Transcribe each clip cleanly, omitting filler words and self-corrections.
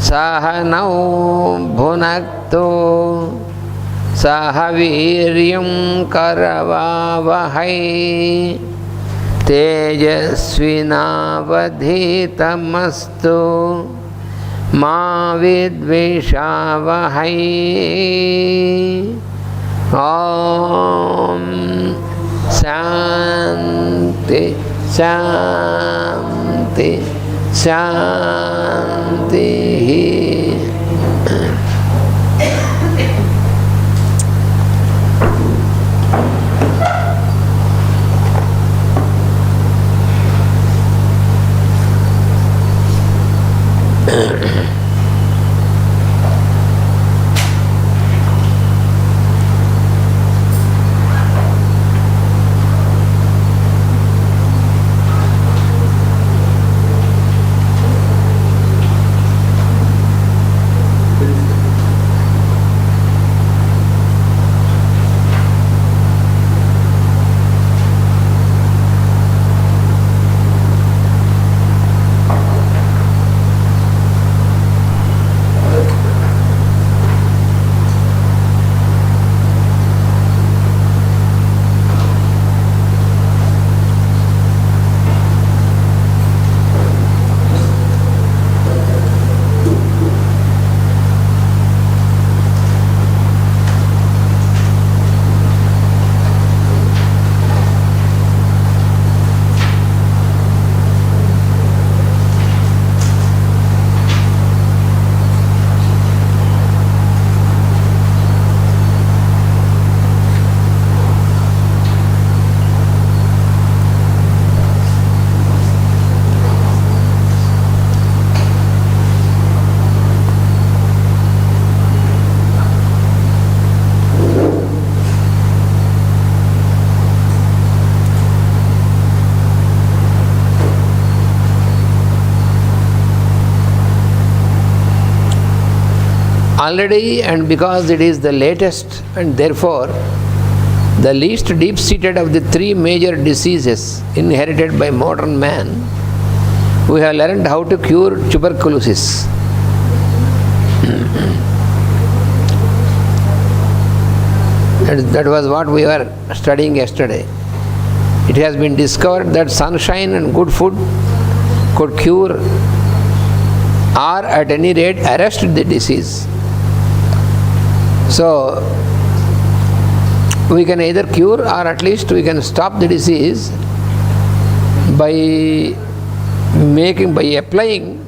Sahanau bhunaktu sahaviryam karavavahai tejasvinavadhitamastu ma vidvishavahai. Om Shanti Shanti Shanti. Already, and because it is the latest and therefore the least deep-seated of the three major diseases inherited by modern man, we have learned how to cure tuberculosis. That was what we were studying yesterday. It has been discovered that sunshine and good food could cure or at any rate arrest the disease. So, we can either cure or at least we can stop the disease by applying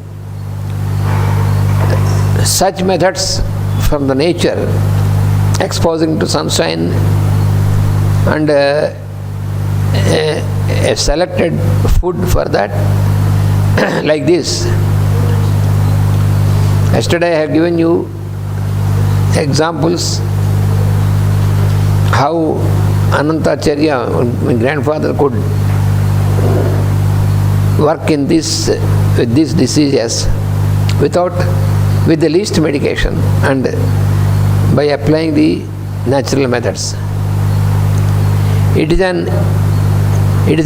such methods from the nature, exposing to sunshine and a selected food for that, like this. Yesterday I have given you examples how Ananta, my grandfather, could work in this with these diseases with the least medication and by applying the natural methods. It is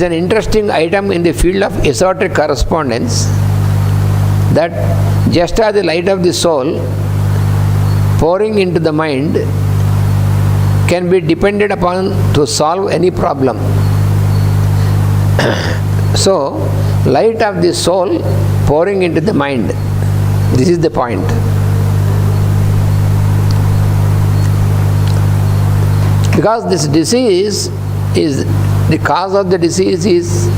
an interesting item in the field of esoteric correspondence that just as the light of the soul pouring into the mind can be depended upon to solve any problem. So, light of the soul pouring into the mind. This is the point. Because this disease is, the cause of the disease is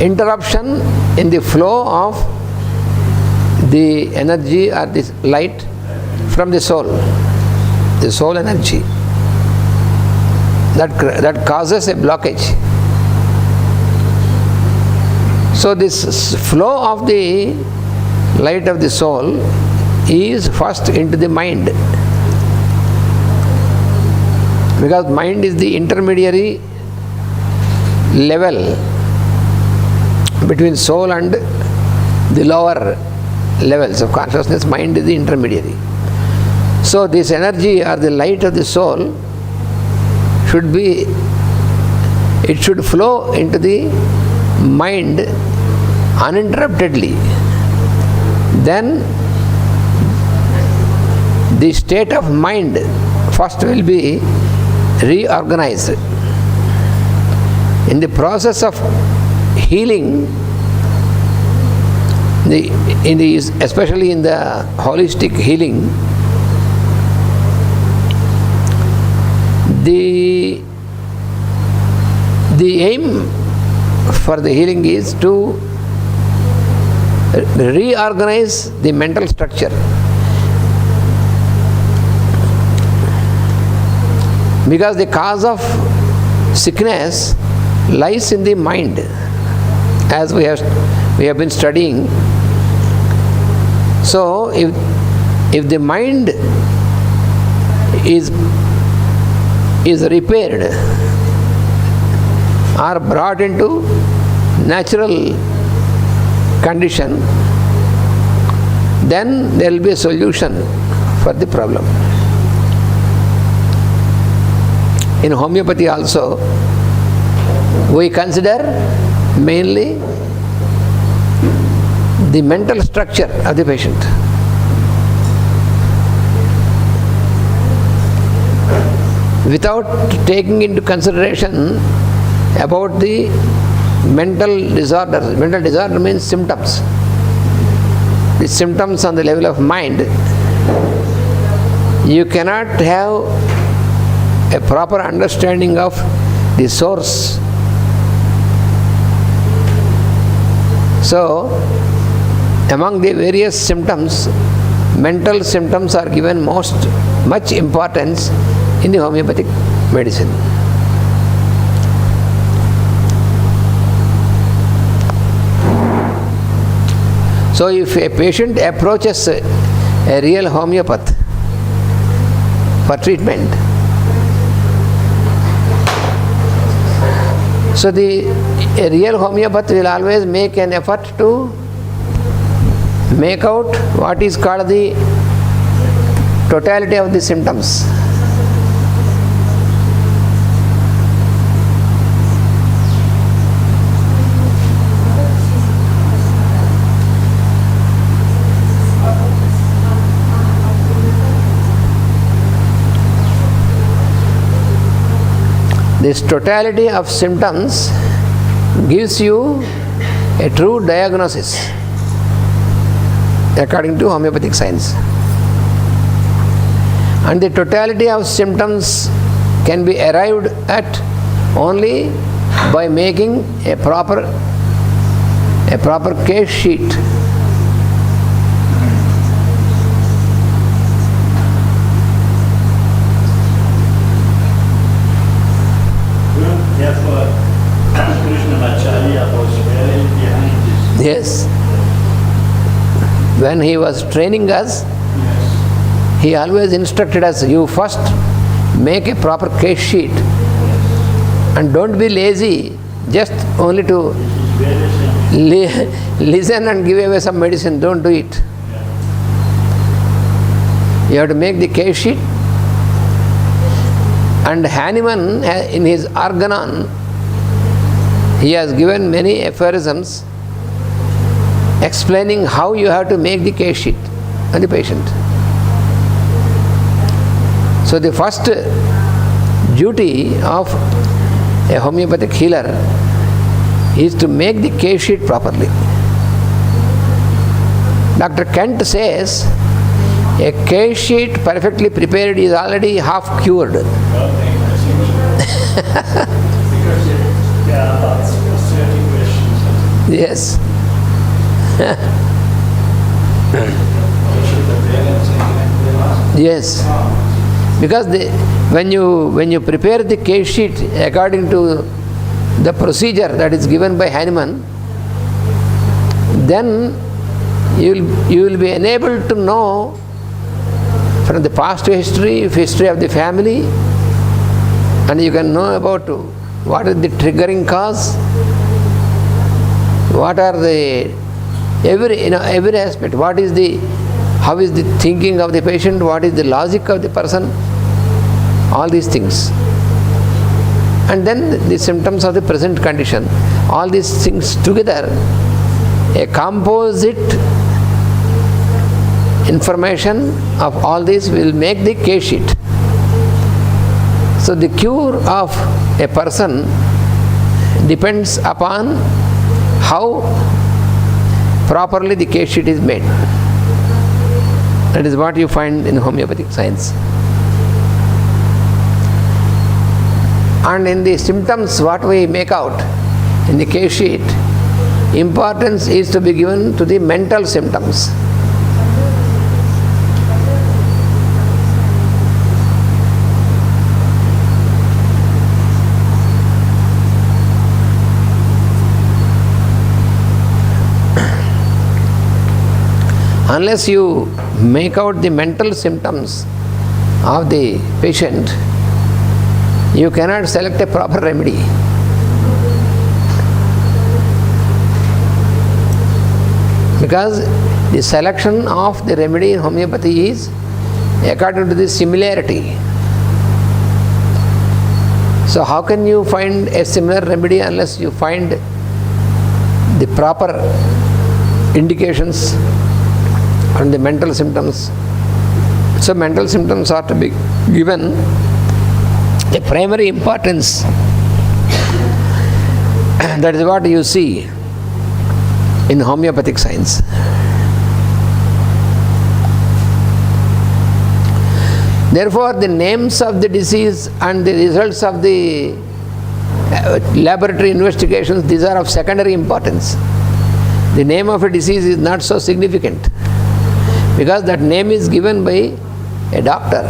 interruption in the flow of the energy or this light from the soul energy that causes a blockage. So this flow of the light of the soul is first into the mind, because mind is the intermediary level between soul and the lower levels of consciousness. Mind is the intermediary. So this energy or the light of the soul should flow into the mind uninterruptedly, then the state of mind first will be reorganized. In the process of healing, especially in the holistic healing, the aim for the healing is to reorganize the mental structure. Because the cause of sickness lies in the mind, as we have been studying. So if the mind is repaired or brought into natural condition, then there will be a solution for the problem. In homeopathy also, we consider mainly the mental structure of the patient. Without taking into consideration about the mental disorders. Mental disorder means symptoms. The symptoms on the level of mind. You cannot have a proper understanding of the source. So, among the various symptoms, mental symptoms are given much importance in the homeopathic medicine. So, if a patient approaches a real homeopath for treatment, so a real homeopath will always make an effort to make out what is called the totality of the symptoms. This totality of symptoms gives you a true diagnosis according to homeopathic science. And the totality of symptoms can be arrived at only by making a proper case sheet. Yes. When he was training us, he always instructed us, you first make a proper case sheet and don't be lazy just only to listen and give away some medicine. Don't do it. You have to make the case sheet. And Hahnemann, in his Organon, he has given many aphorisms explaining how you have to make the case sheet on the patient. So the first duty of a homeopathic healer is to make the case sheet properly. Dr. Kent says a case sheet perfectly prepared is already half cured. Yes. Yes. Because when you prepare the case sheet according to the procedure that is given by Hahnemann, then you will be enabled to know from the past history of the family, and you can know about what is the triggering cause, what are the every aspect, how is the thinking of the patient, what is the logic of the person, all these things. And then the symptoms of the present condition, all these things together, a composite information of all this will make the case sheet. So the cure of a person depends upon how properly the case sheet is made. That is what you find in homeopathic science. And in the symptoms, what we make out in the case sheet, importance is to be given to the mental symptoms. Unless you make out the mental symptoms of the patient, you cannot select a proper remedy. Because the selection of the remedy in homeopathy is according to the similarity. So how can you find a similar remedy unless you find the proper indications on the mental symptoms? So mental symptoms are to be given a primary importance. That is what you see in homeopathic science. Therefore, the names of the disease and the results of the laboratory investigations, these are of secondary importance. The name of a disease is not so significant, because that name is given by a doctor.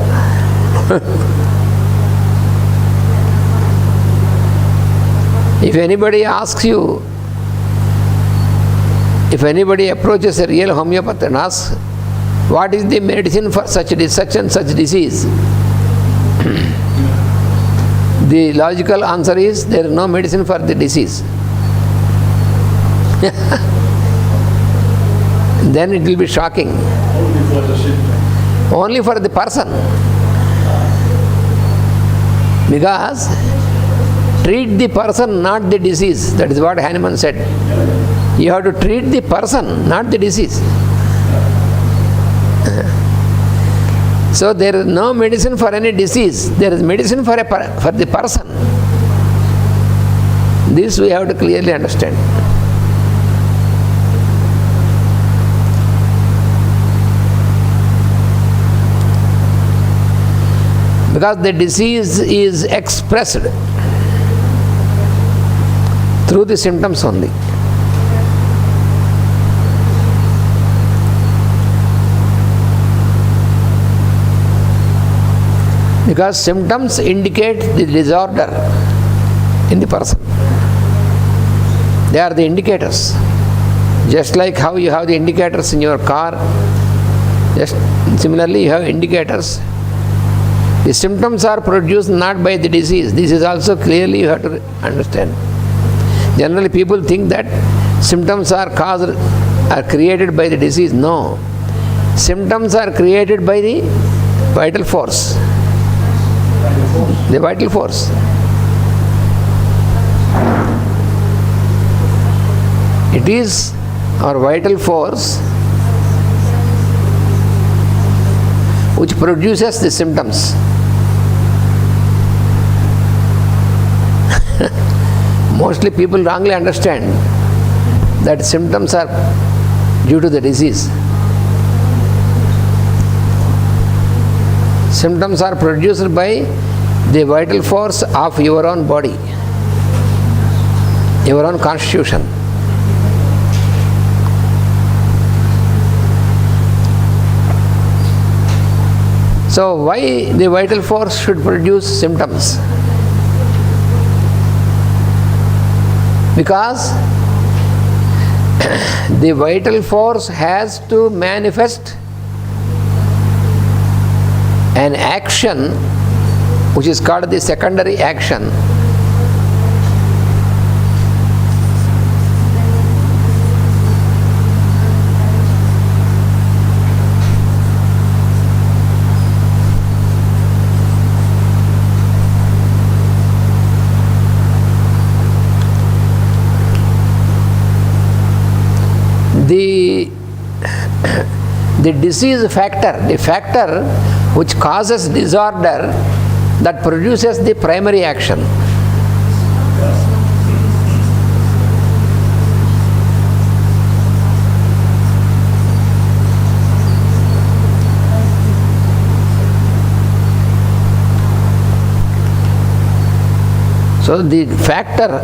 If anybody asks you, if anybody approaches a real homeopath and asks, what is the medicine for such and such disease? The logical answer is, there is no medicine for the disease. Then it will be shocking. Only for the person. Because treat the person, not the disease. That is what Hahnemann said. You have to treat the person, not the disease. So there is no medicine for any disease. There is medicine for the person. This we have to clearly understand. Because the disease is expressed through the symptoms only. Because symptoms indicate the disorder in the person. They are the indicators. Just like how you have the indicators in your car, just similarly you have indicators. The symptoms are produced not by the disease. This is also clearly you have to understand. Generally people think that symptoms are created by the disease. No. Symptoms are created by the vital force. The vital force. It is our vital force which produces the symptoms. Mostly people wrongly understand that symptoms are due to the disease. Symptoms are produced by the vital force of your own body, your own constitution. So why the vital force should produce symptoms? Because the vital force has to manifest an action which is called the secondary action. the disease factor, the factor which causes disorder, that produces the primary action. So the factor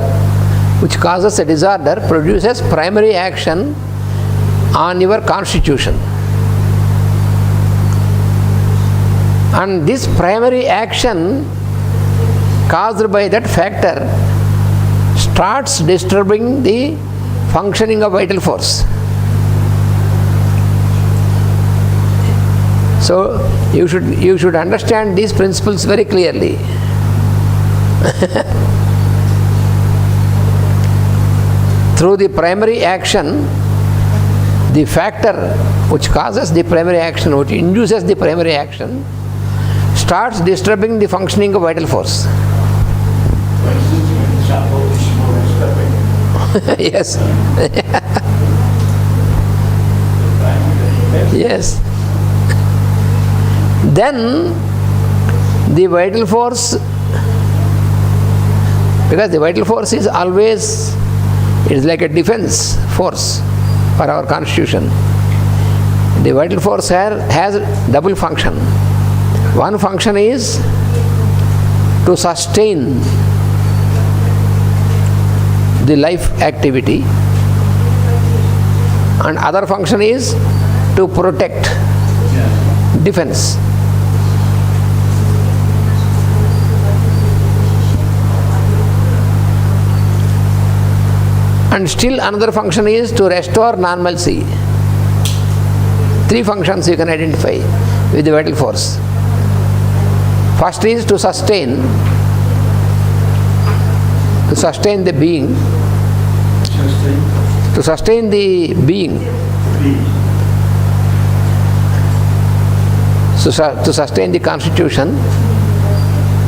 which causes a disorder produces primary action on your constitution. And this primary action caused by that factor starts disturbing the functioning of vital force. So you should understand these principles very clearly. Through the primary action, the factor which causes the primary action, which induces the primary action, starts disturbing the functioning of vital force. Yes. Yes. Then the vital force, because the vital force is always, it is like a defense force for our constitution. The vital force has double function. One function is to sustain the life activity, and other function is to protect, defense. And still another function is to restore normalcy. Three functions you can identify with the vital force. First is to sustain the being, to sustain the being, to sustain the constitution.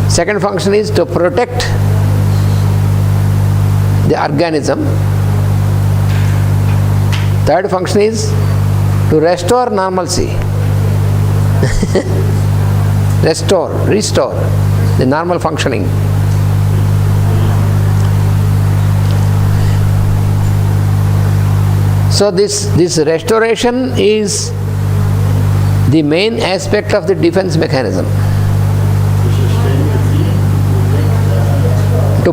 Second function is to protect the organism. Third function is to restore normalcy. Restore the normal functioning. So this restoration is the main aspect of the defense mechanism. To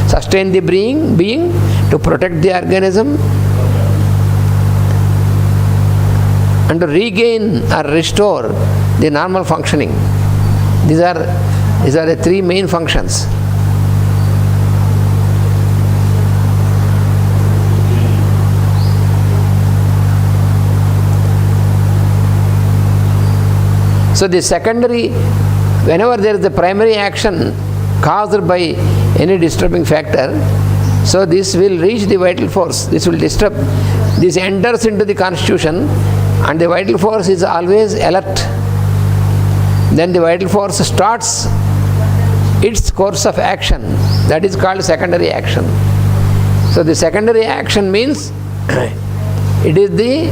sustain the being, to protect the organism, and to regain or restore the normal functioning. These are the three main functions. So the secondary, whenever there is a primary action caused by any disturbing factor, so this will reach the vital force, this will disturb, this enters into the constitution, and the vital force is always alert. Then the vital force starts its course of action, that is called secondary action. So the secondary action means it is the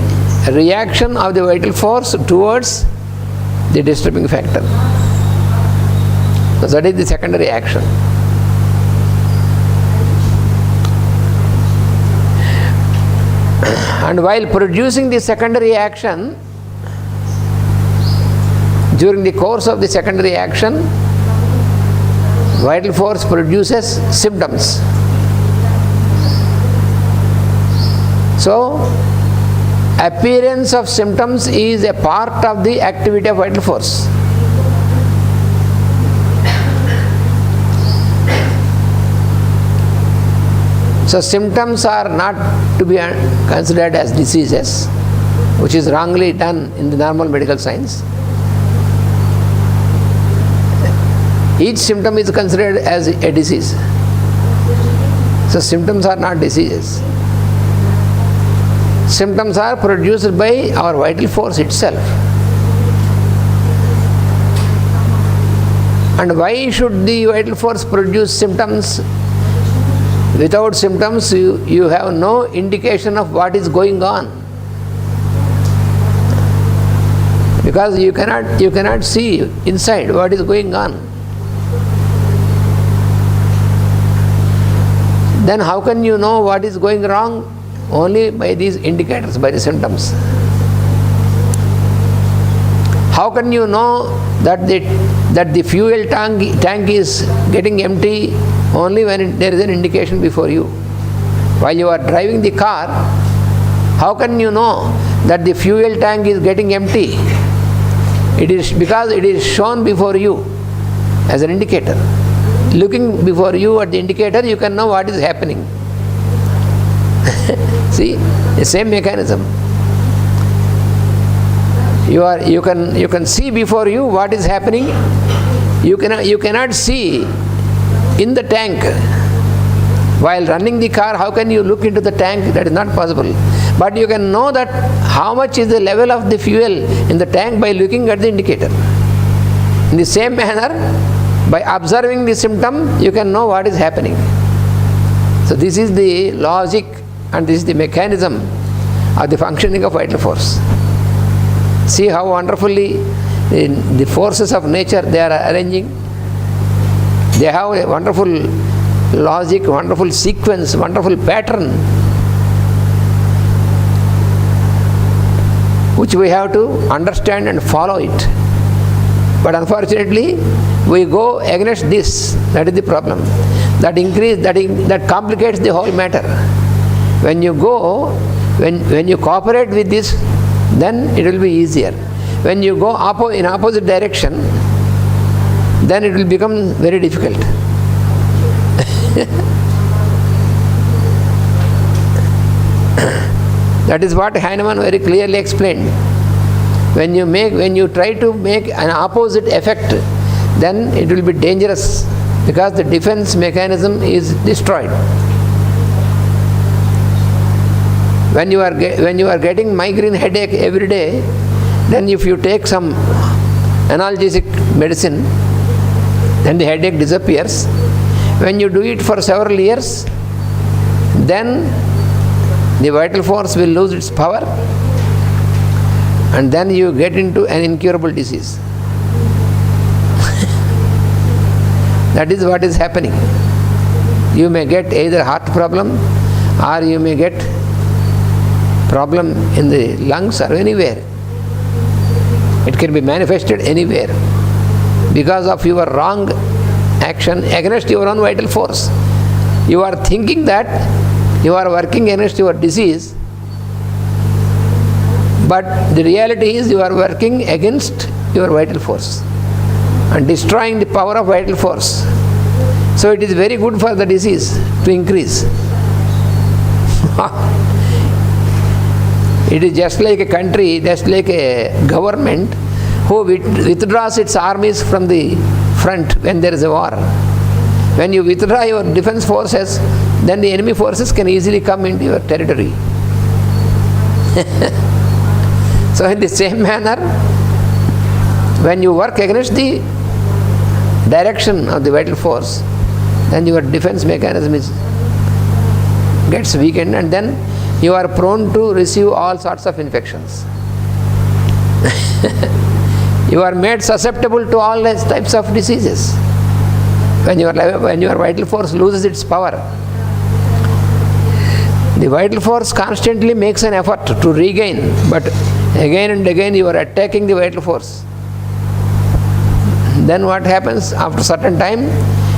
reaction of the vital force towards the disturbing factor. So that is the secondary action. And while producing the secondary action, during the course of the secondary action, vital force produces symptoms. So, appearance of symptoms is a part of the activity of vital force. So symptoms are not to be considered as diseases, which is wrongly done in the normal medical science. Each symptom is considered as a disease. So symptoms are not diseases. Symptoms are produced by our vital force itself. And why should the vital force produce symptoms? Without symptoms, you have no indication of what is going on. Because you cannot see inside what is going on. Then how can you know what is going wrong? Only by these indicators, by the symptoms. How can you know that the fuel tank is getting empty? Only when there is an indication before you. While you are driving the car, how can you know that the fuel tank is getting empty? It is because it is shown before you as an indicator. Looking before you at the indicator, you can know what is happening. See, the same mechanism. You can see before you what is happening. You cannot see in the tank. While running the car, how can you look into the tank? That is not possible. But you can know that how much is the level of the fuel in the tank by looking at the indicator. In the same manner, by observing the symptom, you can know what is happening. So this is the logic and this is the mechanism of the functioning of vital force. See how wonderfully the forces of nature they are arranging. They have a wonderful logic, wonderful sequence, wonderful pattern, which we have to understand and follow it. But unfortunately, we go against this. That is the problem. That complicates the whole matter. When you cooperate with this, then it will be easier. When you go in opposite direction, then it will become very difficult. That is what Heinemann very clearly explained. When you try to make an opposite effect, then it will be dangerous because the defense mechanism is destroyed. When you are getting migraine headache every day, then if you take some analgesic medicine, then the headache disappears. When you do it for several years, then the vital force will lose its power, and then you get into an incurable disease. That is what is happening. You may get either heart problem, or you may get problem in the lungs or anywhere. It can be manifested anywhere because of your wrong action against your own vital force. You are thinking that you are working against your disease, but the reality is you are working against your vital force and destroying the power of vital force. So it is very good for the disease to increase. It is just like a country, just like a government who withdraws its armies from the front when there is a war. When you withdraw your defense forces, then the enemy forces can easily come into your territory. So in the same manner, when you work against the direction of the vital force, then your defense mechanism gets weakened, and then you are prone to receive all sorts of infections. You are made susceptible to all types of diseases when your vital force loses its power. The vital force constantly makes an effort to regain, but again and again you are attacking the vital force. Then what happens? After a certain time,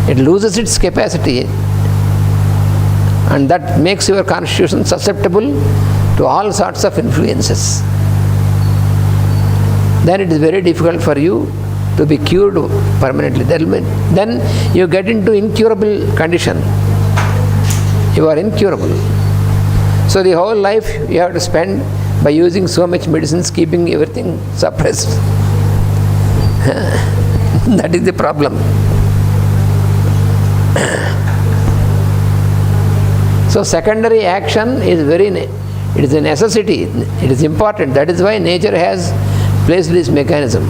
it loses its capacity, and that makes your constitution susceptible to all sorts of influences. Then it is very difficult for you to be cured permanently. Then you get into incurable condition. You are incurable. So the whole life you have to spend by using so much medicines, keeping everything suppressed. That is the problem. So secondary action is it is a necessity, it is important. That is why nature has placed this mechanism.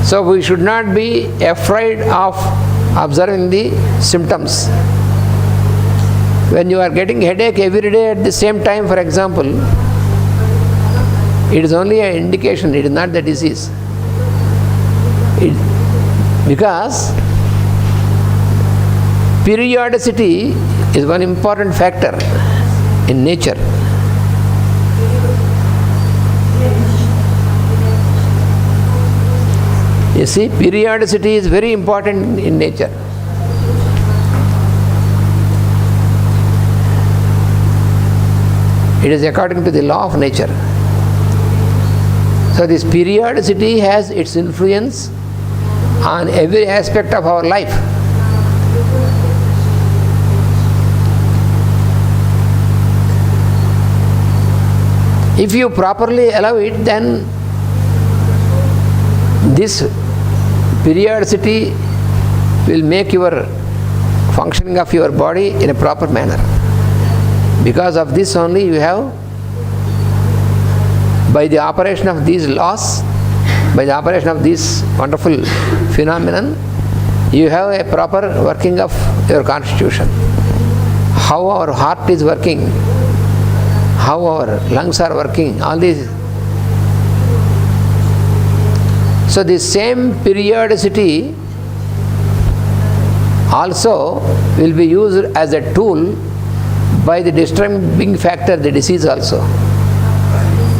So we should not be afraid of observing the symptoms. When you are getting headache every day at the same time, for example, It is only an indication, it is not the disease. Because periodicity is one important factor in nature. You see, periodicity is very important in nature. It is according to the law of nature. So this periodicity has its influence on every aspect of our life. If you properly allow it, then this periodicity will make your functioning of your body in a proper manner. Because of this only you have, by the operation of these laws, by the operation of this wonderful phenomenon, you have a proper working of your constitution. How our heart is working, how our lungs are working, all these. So this same periodicity also will be used as a tool by the disturbing factor, the disease also.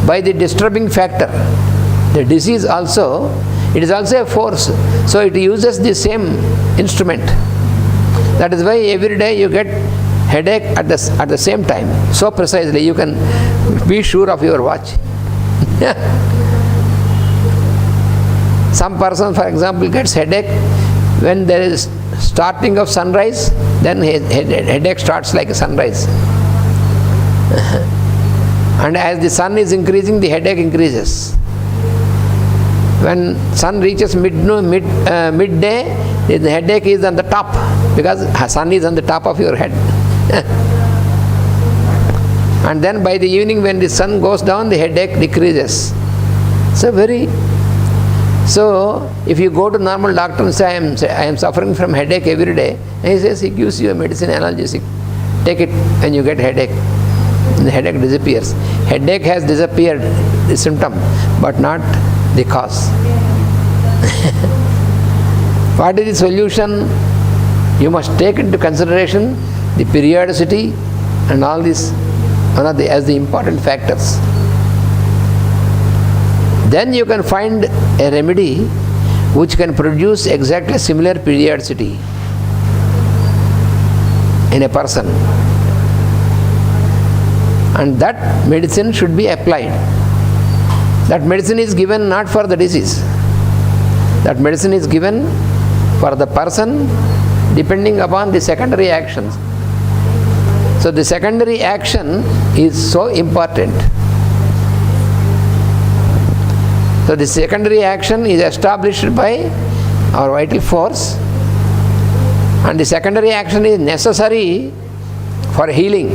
By the disturbing factor, the disease also, it is also a force. So it uses the same instrument. That is why every day you get headache at the same time. So precisely you can be sure of your watch. Some person, for example, gets headache when there is starting of sunrise, then headache starts like a sunrise. And as the sun is increasing, the headache increases. When sun reaches midday, the headache is on the top, because sun is on the top of your head. And then by the evening, when the sun goes down, the headache decreases. So if you go to normal doctor and say, I am suffering from headache every day, and he says, he gives you a medicine analgesic. Take it when you get headache. The headache disappears. Headache has disappeared, the symptom, but not the cause. What is the solution? You must take into consideration the periodicity and all this as the important factors. Then you can find a remedy which can produce exactly similar periodicity in a person. And that medicine should be applied. That medicine is given not for the disease. That medicine is given for the person depending upon the secondary actions. So the secondary action is so important. So the secondary action is established by our vital force, and the secondary action is necessary for healing.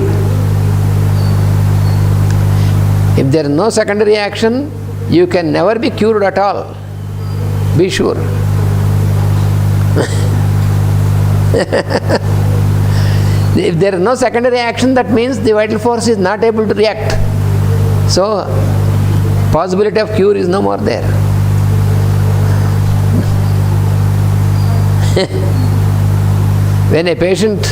If there is no secondary action, you can never be cured at all. Be sure. If there is no secondary action, that means the vital force is not able to react. So, possibility of cure is no more there. When a patient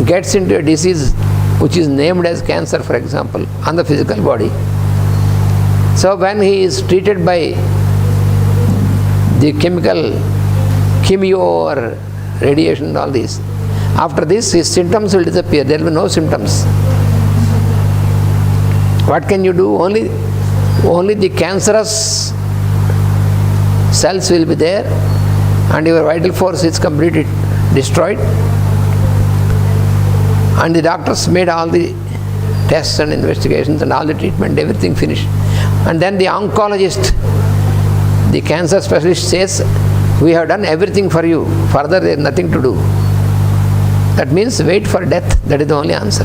gets into a disease which is named as cancer, for example, on the physical body, so when he is treated by the chemio or radiation and all this, after this his symptoms will disappear. There will be no symptoms. What can you do? Only the cancerous cells will be there, and your vital force is completely destroyed. And the doctors made all the tests and investigations and all the treatment, everything finished. And then the oncologist, the cancer specialist says, we have done everything for you. Further there is nothing to do. That means wait for death. That is the only answer.